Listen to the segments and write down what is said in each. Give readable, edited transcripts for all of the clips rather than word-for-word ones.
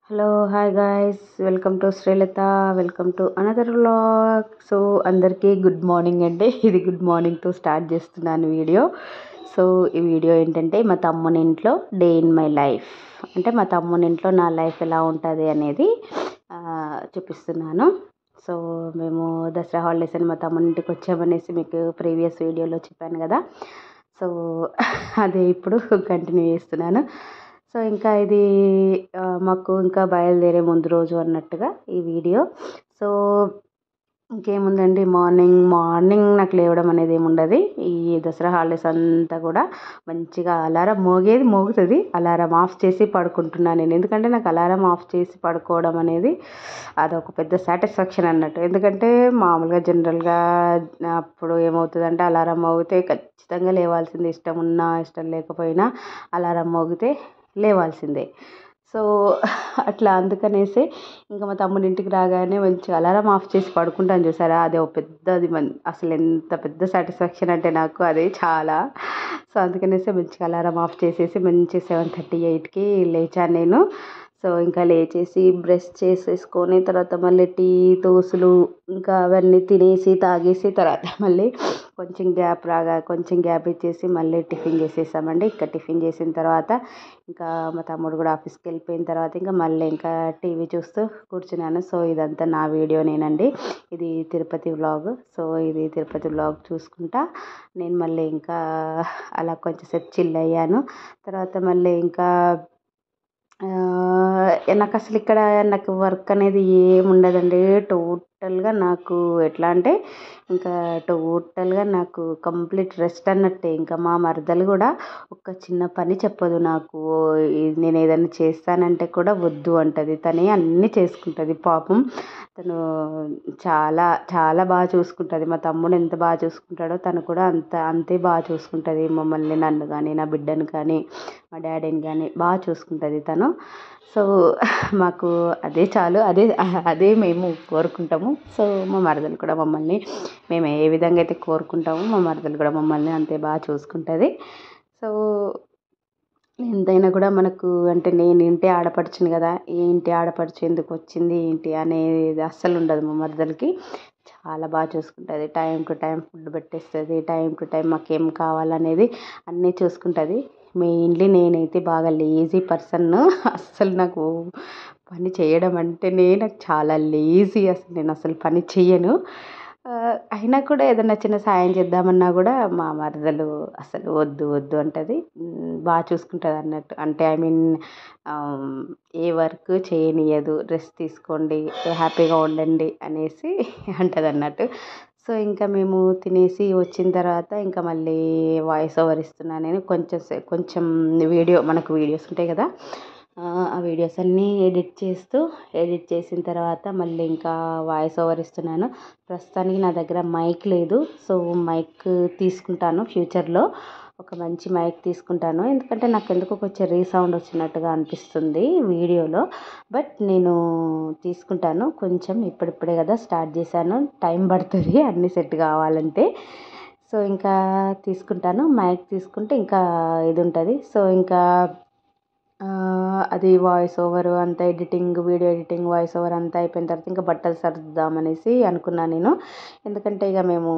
Hello hi guys, welcome to Srilatha. Welcome to another vlog. So అందరికీ good morning అండి. ఇది good మార్నింగ్తో start చేస్తున్నాను video. So ఈ video ఏంటంటే మా తమ్ముని ఇంట్లో డే ఇన్ మై లైఫ్, అంటే మా తమ్ముని ఇంట్లో నా లైఫ్ ఎలా ఉంటుంది అనేది చూపిస్తున్నాను. సో మేము దసరా హాలిడేస్ అని మా తమ్ముని ఇంటికి వచ్చామనేసి మీకు ప్రీవియస్ వీడియోలో చెప్పాను కదా. సో అదే ఇప్పుడు కంటిన్యూ చేస్తున్నాను. సో ఇంకా ఇది మాకు ఇంకా బయలుదేరే ముందు రోజు అన్నట్టుగా ఈ వీడియో. సో ఇంకేముందండి, మార్నింగ్ నాకు లేవడం అనేది ఏముండదు. ఈ దసరా హాలిడేస్ అంతా కూడా మంచిగా అలారం మోగుతుంది, అలారం ఆఫ్ చేసి పడుకుంటున్నాను నేను. ఎందుకంటే నాకు అలారం ఆఫ్ చేసి పడుకోవడం అనేది అదొక పెద్ద సాటిస్ఫాక్షన్ అన్నట్టు. ఎందుకంటే మామూలుగా జనరల్గా అప్పుడు ఏమవుతుందంటే అలారం మోగితే ఖచ్చితంగా లేవాల్సిందే, ఇష్టం ఉన్నా ఇష్టం లేకపోయినా అలారం మోగితే లేవాల్సిందే. సో అట్లా అందుకనేసి ఇంకా మా తమ్ముడి ఇంటికి రాగానే మంచిగా అలారం ఆఫ్ చేసి పడుకుంటాను చూసారా, అదే ఒక పెద్దది అసలు ఎంత పెద్ద సాటిస్ఫాక్షన్ అంటే నాకు అది చాలా. సో అందుకనేసి మంచిగా అలారం ఆఫ్ చేసేసి మంచి 7:38కి లేచాను నేను. సో ఇంకా లేచేసి బ్రష్ చేసేసుకొని తర్వాత మళ్ళీ టీ దోశలు ఇంకా అవన్నీ తినేసి తాగేసి తర్వాత మళ్ళీ కొంచెం గ్యాప్ ఇచ్చేసి మళ్ళీ టిఫిన్ చేసేసామండి. ఇంకా టిఫిన్ చేసిన తర్వాత ఇంకా మా తమ్ముడు కూడా ఆఫీస్కి వెళ్ళిపోయిన తర్వాత ఇంకా మళ్ళీ ఇంకా టీవీ చూస్తూ కూర్చున్నాను. సో ఇదంతా నా వీడియోనేనండి. ఇది తిరుపతి వ్లాగ్. సో ఇది తిరుపతి వ్లాగ్ చూసుకుంటా నేను మళ్ళీ ఇంకా అలా కొంచెంసేపు చిల్ అయ్యాను. తర్వాత మళ్ళీ ఇంకా నాకు అసలు ఇక్కడ నాకు వర్క్ అనేది ఏమి ఉండదండి. టోటల్గా నాకు ఎట్లా అంటే ఇంకా టోటల్గా నాకు కంప్లీట్ రెస్ట్ అన్నట్టే. ఇంకా మా మరదలు కూడా ఒక చిన్న పని చెప్పదు నాకు. నేను ఏదైనా చేస్తానంటే కూడా వద్దు అంటది. తనే అన్నీ చేసుకుంటుంది పాపం. తను చాలా చాలా బాగా చూసుకుంటుంది. మా తమ్ముడు ఎంత బాగా చూసుకుంటాడో తను కూడా అంతే బాగా చూసుకుంటుంది. మమ్మల్ని, నన్ను కానీ, నా బిడ్డను కానీ, మా డాడీని కానీ బాగా చూసుకుంటుంది తను. సో మాకు అదే చాలు, అదే మేము కోరుకుంటాము. సో మా మరదలు కూడా మమ్మల్ని మేము ఏ విధంగా అయితే కోరుకుంటామో మా మరదలు కూడా మమ్మల్ని అంతే బాగా చూసుకుంటుంది. సో ఎంతైనా కూడా మనకు అంటే నేను ఇంటి ఆడపడుచుని కదా, ఏంటి ఆడపడుచు ఎందుకు వచ్చింది ఏంటి అనేది అస్సలు ఉండదు. మా మరదలకి చాలా బాగా చూసుకుంటుంది. టైం టు టైం ఫుడ్ పెట్టేస్తుంది, టైం టు టైం మాకేం కావాలనేది అన్నీ చూసుకుంటుంది. మెయిన్లీ నేనైతే బాగా లేజీ పర్సన్. అస్సలు నాకు పని చేయడం అంటేనే నాకు చాలా లేజీ. నేను అసలు పని చెయ్యను. అయినా కూడా ఏదైనా చిన్న సాయం చేద్దామన్నా కూడా మా మరదలు అసలు వద్దు వద్దు అంటది. బాగా చూసుకుంటుంది అన్నట్టు. అంటే ఐ మీన్ ఏ వర్క్ చేయనీయదు, రెస్ట్ తీసుకోండి, హ్యాపీగా ఉండండి అనేసి అంటది అన్నట్టు. సో ఇంకా మేము తినేసి వచ్చిన తర్వాత ఇంకా మళ్ళీ వాయిస్ ఓవర్ ఇస్తున్నాను నేను. కొంచెం మనకు వీడియోస్ ఉంటాయి కదా, ఆ వీడియోస్ అన్నీ ఎడిట్ చేసిన తర్వాత మళ్ళీ ఇంకా వాయిస్ ఓవర్ ఇస్తున్నాను. ప్రస్తుతానికి నా దగ్గర మైక్ లేదు. సో మైక్ తీసుకుంటాను ఫ్యూచర్లో. ఒక మంచి మైక్ తీసుకుంటాను. ఎందుకంటే నాకు ఎందుకో కొంచెం రీసౌండ్ వచ్చినట్టుగా అనిపిస్తుంది వీడియోలో. బట్ నేను తీసుకుంటాను. కొంచెం ఇప్పుడిప్పుడే కదా స్టార్ట్ చేశాను, టైం పడుతుంది అన్నీ సెట్ కావాలంటే. సో ఇంకా తీసుకుంటాను, మైక్ తీసుకుంటే ఇంకా ఇది ఉంటుంది. సో ఇంకా అది వాయిస్ ఓవర్ అంతా వీడియో ఎడిటింగ్, వాయిస్ ఓవర్ అంతా అయిపోయిన తర్వాత ఇంకా బట్టలు సర్దుదామనేసి అనుకున్నాను నేను. ఎందుకంటే ఇక మేము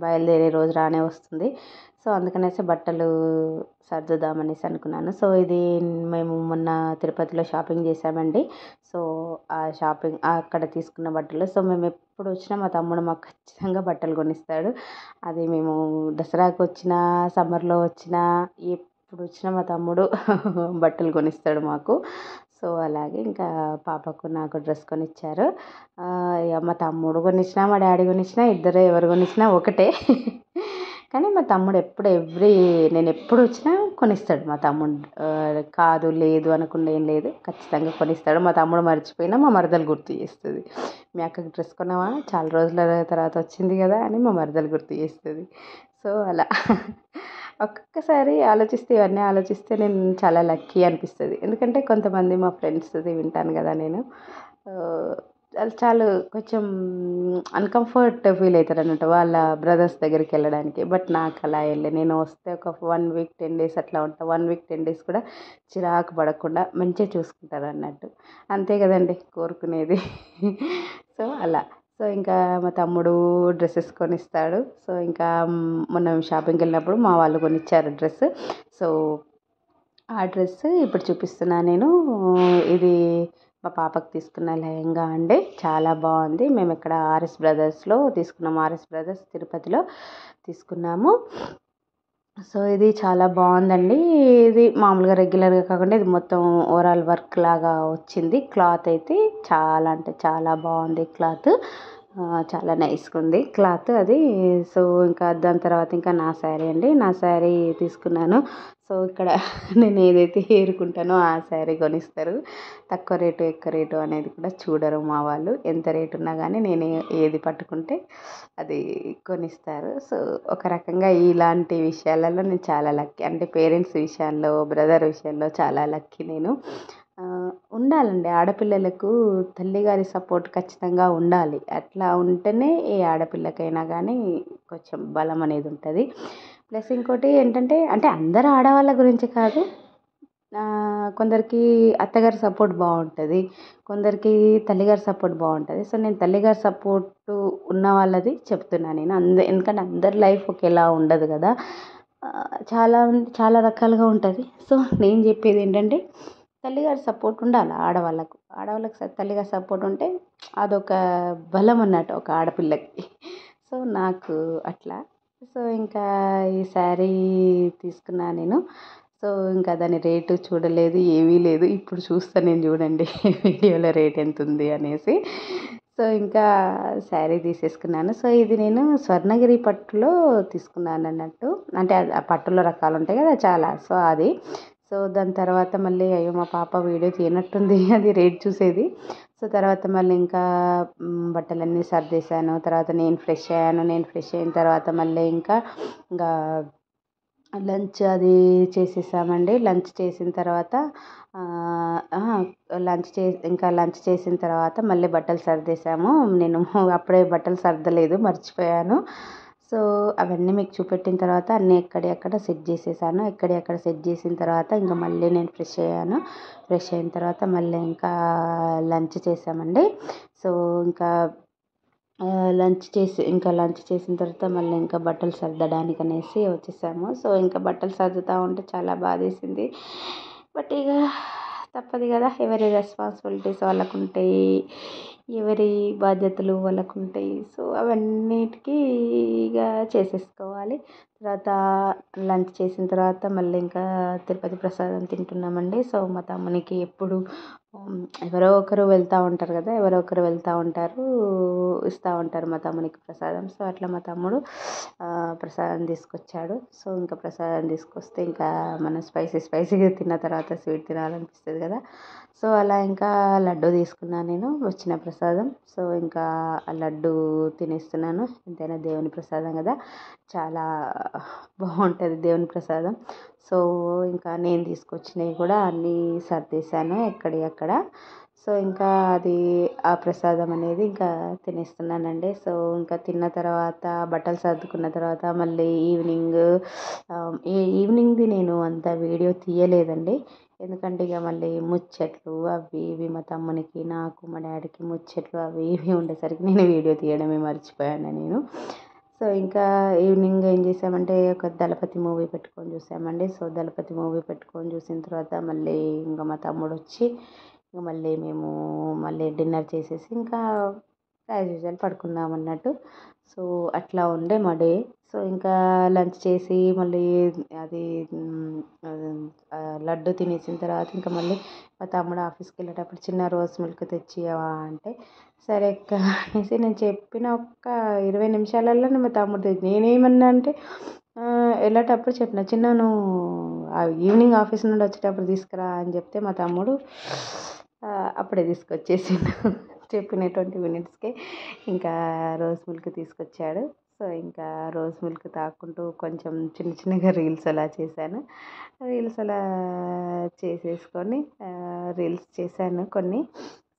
బయలుదేరే రోజు రానే వస్తుంది. సో అందుకనేసి బట్టలు సర్దుదామనేసి అనుకున్నాను. సో ఇది మేము మొన్న తిరుపతిలో షాపింగ్ చేసామండి. సో ఆ షాపింగ్ అక్కడ తీసుకున్న బట్టలు. సో మేము ఎప్పుడు వచ్చినా మా తమ్ముడు మాకు ఖచ్చితంగా బట్టలు కొనిస్తాడు. అది మేము దసరాకు వచ్చినా, సమ్మర్లో వచ్చినా, ఎప్పుడు వచ్చినా మా తమ్ముడు బట్టలు కొనిస్తాడు మాకు. సో అలాగే ఇంకా పాపకు నాకు డ్రెస్ కొనిచ్చారు. ఇక మా తమ్ముడు కొనిచ్చినా మా డాడీ కొనిచ్చినా ఇద్దరు ఎవరు కొనిచ్చినా ఒకటే. కానీ మా తమ్ముడు నేను ఎప్పుడు వచ్చినా కొనిస్తాడు మా తమ్ముడు. కాదు లేదు అనకుండా ఏం లేదు, ఖచ్చితంగా కొనిస్తాడు. మా తమ్ముడు మర్చిపోయినా మా మరదలు గుర్తు చేస్తుంది. మీ అక్కకి డ్రెస్ కొన్నావా, చాలా రోజుల తర్వాత వచ్చింది కదా అని మా మరదలు గుర్తు చేస్తుంది. సో అలా ఒక్కొక్కసారి ఇవన్నీ ఆలోచిస్తే నేను చాలా లక్కీ అనిపిస్తుంది. ఎందుకంటే కొంతమంది మా ఫ్రెండ్స్ది వింటాను కదా నేను. వాళ్ళు చాలా కొంచెం అన్‌కంఫర్ట్ ఫీల్ అవుతారన్నట్టు వాళ్ళ బ్రదర్స్ దగ్గరికి వెళ్ళడానికి. బట్ నాకు అలా నేను వస్తే ఒక 1 వీక్ 10 డేస్ అట్లా ఉంటా. 1 వీక్ 10 డేస్ కూడా చిరాకు పడకుండా మంచిగా చూసుకుంటారన్నట్టు. అంతే కదండీ కోరుకునేది. సో, అలా. సో, ఇంకా మా తమ్ముడు డ్రెసెస్ కొనిస్తాడు. సో, ఇంకా మొన్న షాపింగ్‌కి వెళ్ళినప్పుడు మా వాళ్ళు కొనిచ్చారు డ్రెస్. సో, ఆ డ్రెస్ ఇప్పుడు చూపిస్తున్నా నేను. ఇది మా పాపకి తీసుకున్న లెహంగా అండి. చాలా బాగుంది. మేము ఇక్కడ ఆర్ఎస్ బ్రదర్స్లో తీసుకున్నాము. ఆర్ఎస్ బ్రదర్స్ తిరుపతిలో తీసుకున్నాము. సో, ఇది చాలా బాగుందండి. ఇది మామూలుగా రెగ్యులర్గా కాకుండా ఇది మొత్తం ఓవరాల్ వర్క్ లాగా వచ్చింది. క్లాత్ అయితే చాలా అంటే చాలా బాగుంది క్లాత్. చాలా నైస్గా ఉంది క్లాత్ అది. సో, ఇంకా దాని తర్వాత ఇంకా నా శారీ అండి. నా శారీ తీసుకున్నాను. సో, ఇక్కడ నేను ఏదైతే ఏరుకుంటానో ఆ శారీ కొనిస్తారు. తక్కువ రేటు ఎక్కువ రేటు అనేది కూడా చూడరు మా వాళ్ళు. ఎంత రేటు ఉన్నా కానీ నేను ఏది పట్టుకుంటే అది కొనిస్తారు. సో, ఒక రకంగా ఇలాంటి విషయాలలో నేను చాలా లక్కీ. అంటే పేరెంట్స్ విషయాల్లో, బ్రదర్ విషయాల్లో చాలా లక్కీ నేను. ఉండాలండి ఆడపిల్లలకు తల్లిగారి సపోర్ట్ ఖచ్చితంగా ఉండాలి. అట్లా ఉంటేనే ఏ ఆడపిల్లకైనా కానీ కొంచెం బలం అనేది ఉంటుంది. ప్లస్ ఇంకోటి ఏంటంటే అంటే అందరు ఆడవాళ్ళ గురించి కాదు. కొందరికి అత్తగారి సపోర్ట్ బాగుంటుంది. కొందరికి తల్లిగారి సపోర్ట్ బాగుంటుంది. సో, నేను తల్లిగారి సపోర్టు ఉన్న వాళ్ళది చెప్తున్నాను నేను. ఎందుకంటే అందరి లైఫ్ ఒకేలా ఉండదు కదా. చాలా రకాలుగా ఉంటుంది. సో, నేను చెప్పేది ఏంటంటే తల్లిగారి సపోర్ట్ ఉండాలి ఆడవాళ్ళకు. ఆడవాళ్ళకి తల్లిగారి సపోర్ట్ ఉంటే అదొక బలం అన్నట్టు ఒక ఆడపిల్లకి. సో, నాకు అట్లా. సో, ఇంకా ఈ శారీ తీసుకున్నా నేను. సో, ఇంకా దాని రేటు చూడలేదు ఏమీ లేదు. ఇప్పుడు చూస్తా నేను చూడండి వీడియోలో రేట్ ఎంత ఉంది అనేసి. సో, ఇంకా శారీ తీసేసుకున్నాను. సో, ఇది నేను స్వర్ణగిరి పట్టులో తీసుకున్నాను అన్నట్టు. అంటే ఆ పట్టులో రకాలు ఉంటాయి కదా చాలా. సో, అది. సో, దాని తర్వాత మళ్ళీ అయ్యో మా పాప వీడియో తీయనట్టుంది అది రేట్ చూసేది. సో, తర్వాత మళ్ళీ ఇంకా బట్టలన్నీ సర్దేశాను. తర్వాత నేను ఫ్రెష్ అయ్యాను. నేను ఫ్రెష్ అయిన తర్వాత మళ్ళీ ఇంకా లంచ్ అది చేసేసామండి. లంచ్ చేసిన తర్వాత లంచ్ చేసిన తర్వాత మళ్ళీ బట్టలు సర్దేశాము. నేను అప్పుడే బట్టలు సర్దలేదు మర్చిపోయాను. సో, అవన్నీ మీకు చూపెట్టిన తర్వాత అన్నీ ఎక్కడియక్కడ సెట్ చేసేసాను. ఎక్కడియక్కడ సెట్ చేసిన తర్వాత ఇంకా మళ్ళీ నేను ఫ్రెష్ అయ్యాను. ఫ్రెష్ అయిన తర్వాత మళ్ళీ ఇంకా లంచ్ చేసామండి. సో, ఇంకా లంచ్ చేసిన తర్వాత మళ్ళీ ఇంకా బట్టలు సర్దడానికి అనేసి వచ్చేసాము. సో, ఇంకా బట్టలు సర్దుతూ ఉంటే చాలా బాధేసింది. బట్ ఇక తప్పదు కదా. ఎవరి రెస్పాన్సిబిలిటీస్ వాళ్ళకు ఉంటాయి. ఎవరి బాధ్యతలు వాళ్ళకు ఉంటాయి. సో, అవన్నిటికీ ఇక చేసేసుకోవాలి. తర్వాత లంచ్ చేసిన తర్వాత మళ్ళీ ఇంకా తిరుపతి ప్రసాదం తింటున్నామండి. సో, మా తమ్మునికి ఎప్పుడు ఎవరో ఒకరు వెళ్తూ ఉంటారు కదా. ఎవరో ఒకరు వెళ్తూ ఉంటారు. ఇస్తూ ఉంటారు మా తమ్మునికి ప్రసాదం. సో, అట్లా మా తమ్ముడు ప్రసాదం తీసుకొచ్చాడు. సో, ఇంకా ప్రసాదం తీసుకొస్తే ఇంకా మనం స్పైసీగా తిన్న తర్వాత స్వీట్ తినాలనిపిస్తుంది కదా. సో, అలా ఇంకా లడ్డు తీసుకున్నాను నేను వచ్చిన ప్రసాదం. సో, ఇంకా ఆ లడ్డు తినేస్తున్నాను. ఎంతైనా దేవుని ప్రసాదం కదా. చాలా బాగుంటుంది దేవుని ప్రసాదం. సో, ఇంకా నేను తీసుకొచ్చినవి కూడా అన్నీ సర్దేశాను ఎక్కడివి అక్కడ. సో, ఇంకా అది ఆ ప్రసాదం అనేది ఇంకా తినేస్తున్నానండి. సో, ఇంకా తిన్న తర్వాత బట్టలు సర్దుకున్న తర్వాత మళ్ళీ ఈవినింగ్ది నేను అంత వీడియో తీయలేదండి. ఎందుకంటే ఇక మళ్ళీ ముచ్చట్లు అవి ఇవి మా తమ్మునికి నాకు మా డాడీకి ముచ్చట్లు అవి ఇవి ఉండేసరికి నేను వీడియో తీయడమే మర్చిపోయాను నేను. సో, ఇంకా ఈవినింగ్ ఏం చేసామంటే ఒక దళపతి మూవీ పెట్టుకొని చూసామండి. సో, దళపతి మూవీ పెట్టుకొని చూసిన తర్వాత మళ్ళీ ఇంకా మా తమ్ముడు వచ్చి ఇంకా మళ్ళీ డిన్నర్ చేసేసి ఇంకా యాజ్ యూజువల్ పడుకుందాం అన్నట్టు. సో, అట్లా ఉండే మా డే. సో, ఇంకా లంచ్ చేసి మళ్ళీ అది లడ్డు తినేసిన తర్వాత ఇంకా మళ్ళీ మా తమ్ముడు ఆఫీస్కి వెళ్ళేటప్పుడు చిన్న రోజ్ మిల్క్ తెచ్చియవా అంటే సరే అక్క అనేసి నేను చెప్పిన ఒక్క 20 నిమిషాలలోనే మా తమ్ముడు నేనేమన్నా అంటే వెళ్ళేటప్పుడు చెప్పిన చిన్న నువ్వు ఈవినింగ్ ఆఫీస్ నుండి వచ్చేటప్పుడు తీసుకురా అని చెప్తే మా తమ్ముడు అప్పుడే తీసుకొచ్చేసిండు. చెప్పిన 20 మినిట్స్కే ఇంకా రోజ్ మిల్క్ తీసుకొచ్చాడు. సో, ఇంకా రోజ్ మిల్క్ తాగుకుంటూ కొంచెం చిన్నగా రీల్స్ అలా చేశాను. రీల్స్ అలా చేసేసుకొని రీల్స్ చేశాను కొన్ని.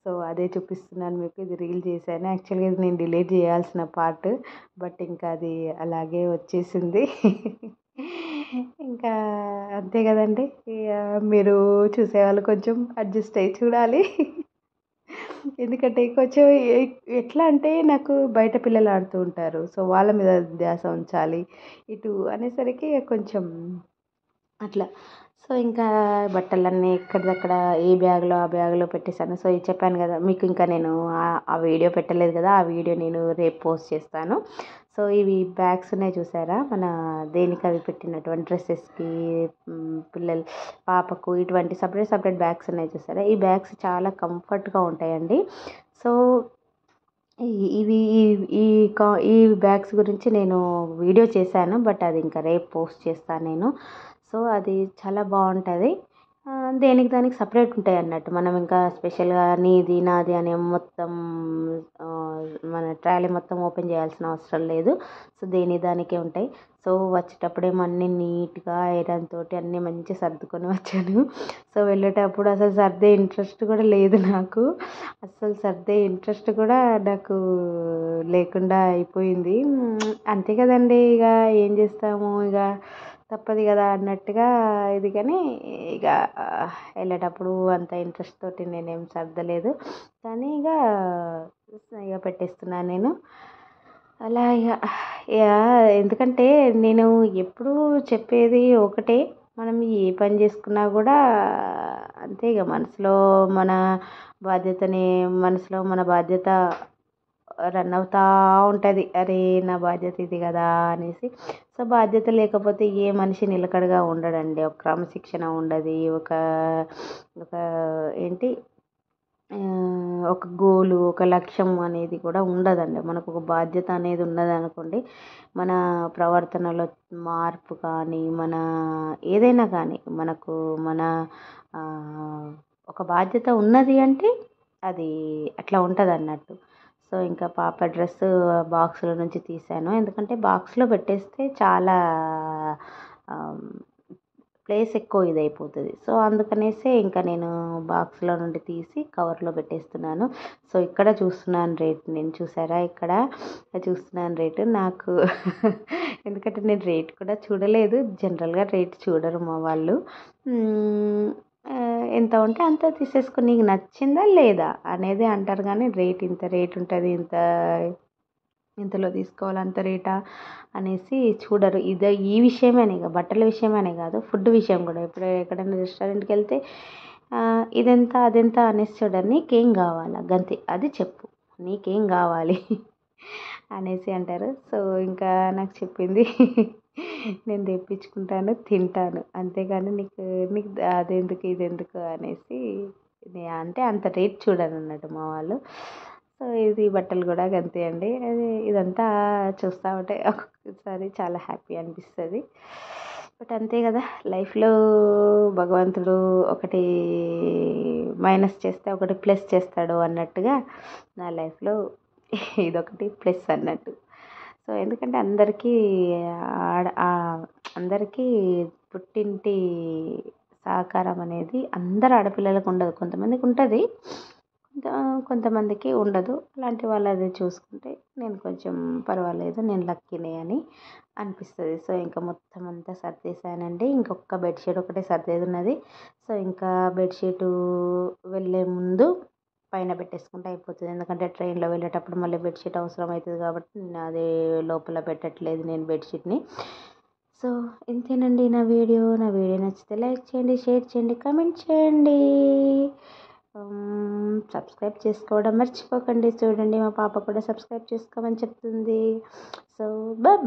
సో, సో అదే చూపిస్తున్నాను మీకు. ఇది రీల్ చేశాను. యాక్చువల్గా ఇది నేను డిలీట్ చేయాల్సిన పార్ట్, బట్ ఇంకా అది అలాగే వచ్చేసింది. ఇంకా అంతే కదండి. ఇక మీరు చూసేవాళ్ళు కొంచెం అడ్జస్ట్ అయ్యి చూడాలి. ఎందుకంటే కొంచెం ఎట్లా అంటే నాకు బయట పిల్లలు ఆడుతూ ఉంటారు. సో వాళ్ళ మీద ధ్యాస ఉంచాలి ఇటు అనేసరికి కొంచెం అట్లా. సో ఇంకా బట్టలన్నీ ఎక్కడిదక్కడ ఏ బ్యాగ్లో ఆ బ్యాగ్లో పెట్టేశాను. సో ఇది చెప్పాను కదా మీకు. ఇంకా నేను ఆ వీడియో పెట్టలేదు కదా, ఆ వీడియో నేను రేపు పోస్ట్ చేస్తాను. సో ఇవి బ్యాగ్స్ ఉన్నాయి చూసారా, మన దేనికి అవి పెట్టినటువంటి డ్రెస్సెస్కి, పిల్లలు పాపకు ఇటువంటి సపరేట్ సపరేట్ బ్యాగ్స్ ఉన్నాయి చూసారా. ఈ బ్యాగ్స్ చాలా కంఫర్ట్గా ఉంటాయండి. సో ఇవి ఈ ఈ ఈ బ్యాగ్స్ గురించి నేను వీడియో చేశాను, బట్ అది ఇంకా రేపు పోస్ట్ చేస్తాను నేను. సో అది చాలా బాగుంటుంది. దేనికి దానికి సపరేట్ ఉంటాయి అన్నట్టు. మనం ఇంకా స్పెషల్గా నీది నాది అనే మొత్తం మన ట్రాలీ మొత్తం ఓపెన్ చేయాల్సిన అవసరం లేదు. సో దేని దానికే ఉంటాయి. సో వచ్చేటప్పుడేమో అన్నీ నీట్గా ఐరన్ తోటి అన్నీ మంచిగా సర్దుకొని వచ్చాను. సో వెళ్ళేటప్పుడు అసలు సర్దే ఇంట్రెస్ట్ కూడా లేదు నాకు. అస్సలు సర్దే ఇంట్రెస్ట్ కూడా నాకు లేకుండా అయిపోయింది. అంతే కదండి, ఇక ఏం చేస్తాము, ఇక తప్పదు కదా అన్నట్టుగా ఇది. కానీ ఇక వెళ్ళేటప్పుడు అంత ఇంట్రెస్ట్ తోటి నేనేం సర్దలేదు. కానీ ఇక పెట్టేస్తున్నాను నేను అలా. ఇక ఎందుకంటే నేను ఎప్పుడూ చెప్పేది ఒకటే, మనం ఏ పని చేసుకున్నా కూడా అంతే. ఇక మన బాధ్యతని మనసులో మన బాధ్యత రన్ అవుతూ ఉంటుంది. అరే నా బాధ్యత ఇది కదా అనేసి. సో బాధ్యత లేకపోతే ఏ మనిషి నిలకడగా ఉండడండి. ఒక క్రమశిక్షణ ఉండదు. ఒక ఒక ఏంటి ఒక గోలు, ఒక లక్ష్యం అనేది కూడా ఉండదండి. మనకు ఒక బాధ్యత అనేది ఉన్నదనుకోండి, మన ప్రవర్తనలో మార్పు కానీ, మన ఏదైనా కానీ మనకు మన ఒక బాధ్యత ఉన్నది అంటే అది అట్లా ఉంటుంది అన్నట్టు. సో ఇంకా పాప డ్రెస్ బాక్స్లో నుంచి తీసాను. ఎందుకంటే బాక్స్లో పెట్టేస్తే చాలా ప్లేస్ ఎక్కువ ఇదైపోతుంది. సో అందుకనేసి ఇంకా నేను బాక్స్లో నుండి తీసి కవర్లో పెట్టేస్తున్నాను. సో ఇక్కడ చూస్తున్నాను రేట్ నేను. చూసారా ఇక్కడ చూస్తున్నాను రేటు నాకు. ఎందుకంటే నేను రేట్ కూడా చూడలేదు. జనరల్గా రేట్ చూడరు మా వాళ్ళు. ఎంత ఉంటే అంత తీసేసుకొని నీకు నచ్చిందా లేదా అనేది అంటారు. కానీ రేట్ ఇంత రేట్ ఉంటుంది, ఇంతలో తీసుకోవాలి అంత రేటా అనేసి చూడరు. ఈ విషయమనే కాదు, బట్టల విషయమనే కాదు, ఫుడ్ విషయం కూడా. ఇప్పుడు ఎక్కడైనా రెస్టారెంట్కి వెళ్తే ఇదెంత అదెంత అనేసి చూడరు. నీకేం కావాలా గంతే, అది చెప్పు, నీకేం కావాలి అనేసి అంటారు. సో ఇంకా నాకు చెప్పింది నేను తెప్పించుకుంటాను, తింటాను, అంతేగాని నీకు నీకు అదెందుకు ఇదెందుకు అనేసి అంటే అంత రేట్ చూడరు అన్నట్టు మా వాళ్ళు. సో ఇది బట్టలు కూడా అంతే అండి. ఇదంతా చూస్తూ ఉంటే ఒక్కొక్కసారి చాలా హ్యాపీ అనిపిస్తుంది. బట్ అంతే కదా, లైఫ్లో భగవంతుడు ఒకటి మైనస్ చేస్తే ఒకటి ప్లస్ చేస్తాడు అన్నట్టుగా నా లైఫ్లో ఇదొకటి ప్లస్ అన్నట్టు. సో ఎందుకంటే అందరికీ పుట్టింటి సహకారం అనేది అందరు ఆడపిల్లలకు ఉండదు. కొంతమందికి ఉంటుంది, కొంతమందికి ఉండదు. అలాంటి వాళ్ళు అది చూసుకుంటే నేను కొంచెం పర్వాలేదు, నేను లక్కీనే అని అనిపిస్తుంది. సో ఇంకా మొత్తం అంతా సర్దేశానండి. ఇంకొక బెడ్షీట్ ఒకటే సర్దేది ఉన్నది. సో ఇంకా బెడ్షీటు వెళ్ళే ముందు పైన పెట్టేసుకుంటే అయిపోతుంది. ఎందుకంటే ట్రైన్లో వెళ్ళేటప్పుడు మళ్ళీ బెడ్షీట్ అవసరం అవుతుంది కాబట్టి నేను అదే లోపల పెట్టట్లేదు నేను బెడ్షీట్ని. సో ఇంతేనండి నా వీడియో నచ్చితే లైక్ చేయండి, షేర్ చేయండి, కామెంట్ చేయండి. సబ్స్క్రైబ్ చేసుకోవడం మర్చిపోకండి. చూడండి మా పాప కూడా సబ్స్క్రైబ్ చేసుకోమని చెప్తుంది. So bye.